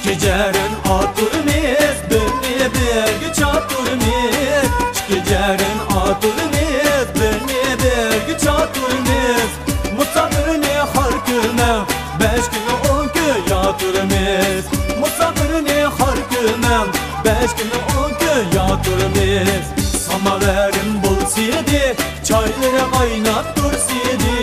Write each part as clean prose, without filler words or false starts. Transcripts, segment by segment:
Geceren aturmiz, birni birgi çaturmiz. Geceren aturmiz, birni birgi çaturmiz. Musafirni har küme, 5 gün 10 gün yaturmiz. Musafirni har küme, 5 gün 10 gün yaturmiz. Samaverim bulsiydi, çayları kaynat dursiydi.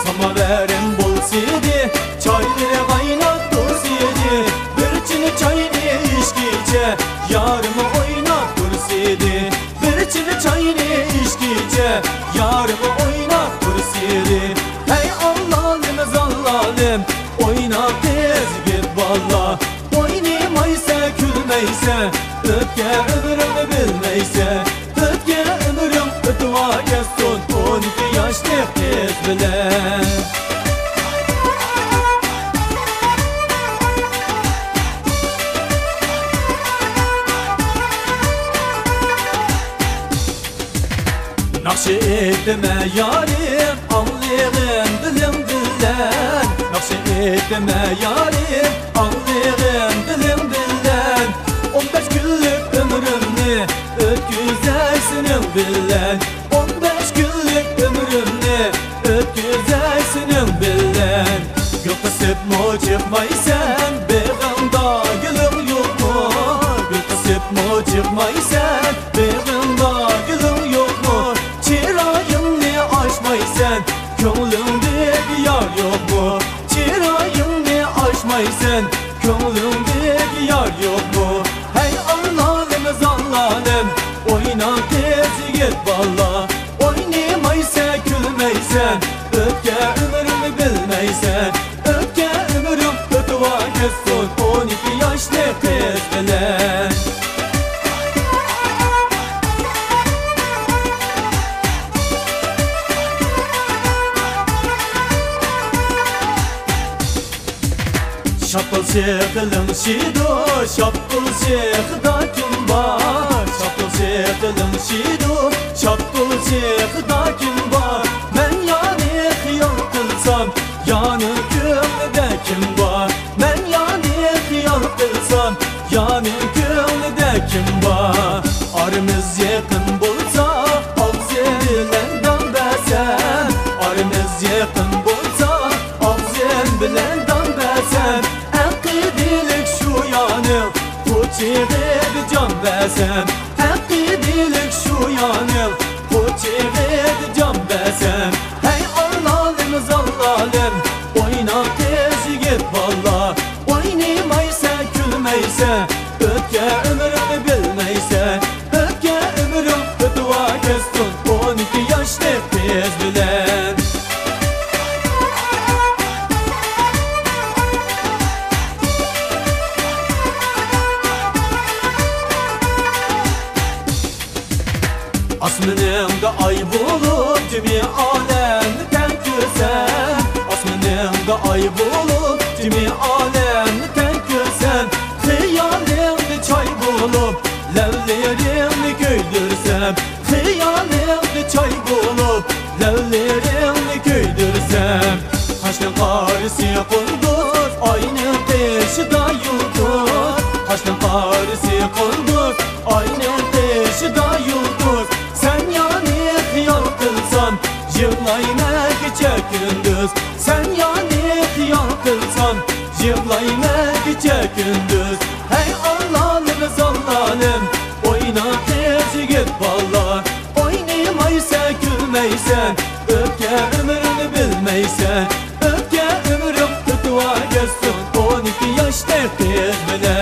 Samaverim bulsiydi, çayları kaynat dursiydi. Bir çayını içkice, yarımı oynat dursiydi. Bir çayını içkice, yarımı oynat dursiydi. Hey Allah'ım zallalim, oynat tez git valla. Oynamaysa külmeyse, ötke ömrümü bilmeyse. Ötke ömrüm ötva kessun, 12 yaşlı kız bile. Nakşi etme yarim, anlayın dilim dilden. Nakşi etme yarim, anlayın dilim dilden. 15 günlük ömrümni ötküzersin bilen. 15 günlük ömrümni ötküzersin bilen. Yoksa sıpmo çıkmaysan, beğanda gülüm yok mu? Yoksa sıpmo çıkmaysan, beğanda gülüm yok mu? Çırayını açmaysan, gönlümde bir yar yok mu? Çırayını açmaysan, gönlümde bir yar yok mu? Hey Allah'ım zallalim, oyna tez git valla. Oynamaysa külmeysen, ötke ömrümü bilmeysen. Ötke ömrüm ötva kessun, 12 yaşlı kız bilen. Şapkal şeklim şidu, şapkal şekda kim var? Şapkal şeklim şidu, şapkal şekda kim var? Ben yani hıyal kılsam, yani gönlüde kim var? Ben yani hıyal kılsam, yani gönlüde kim var? Aramız yakın bulsa, ağzıyla dambesen. Aramız yakın bulsa, ağzıyla bilen dambesen. Akidilik şu yanı, bu çiğde can versen. Akidilik şu yanı, bu çiğde can versen. Hey Allah'ım zallalim, oyna tez git valla. Oynamaysa külmeyse, ötke ömrümü bilmeyse. Ötke ömrüm ötva kessun, 12 yaşlı kız bilen. Asmınımda ay bulup cimi alem ten küsen. Asmınımda ay bulup cimi alem ten küsen. Hiyalimde çay bulup levlerimi köydürsem. Hiyalimde çay bulup levlerimi köydürsem. Haşlı karısı kunduz, aynı peşida yurdur. Haşlı karısı kunduz, aynı peşida yurdur. Sen yani hıyal kılsan, yığlayma gece gündüz. Sen yani hıyal kılsan, yığlayma gece gündüz. Hey Allah'ım zallalim, oyna tez git valla. Oynamaysa külmeysen, ötke ömrünü bilmeysen. Ötke ömrüm ötva kessun, 12 yaşlı kız bilen.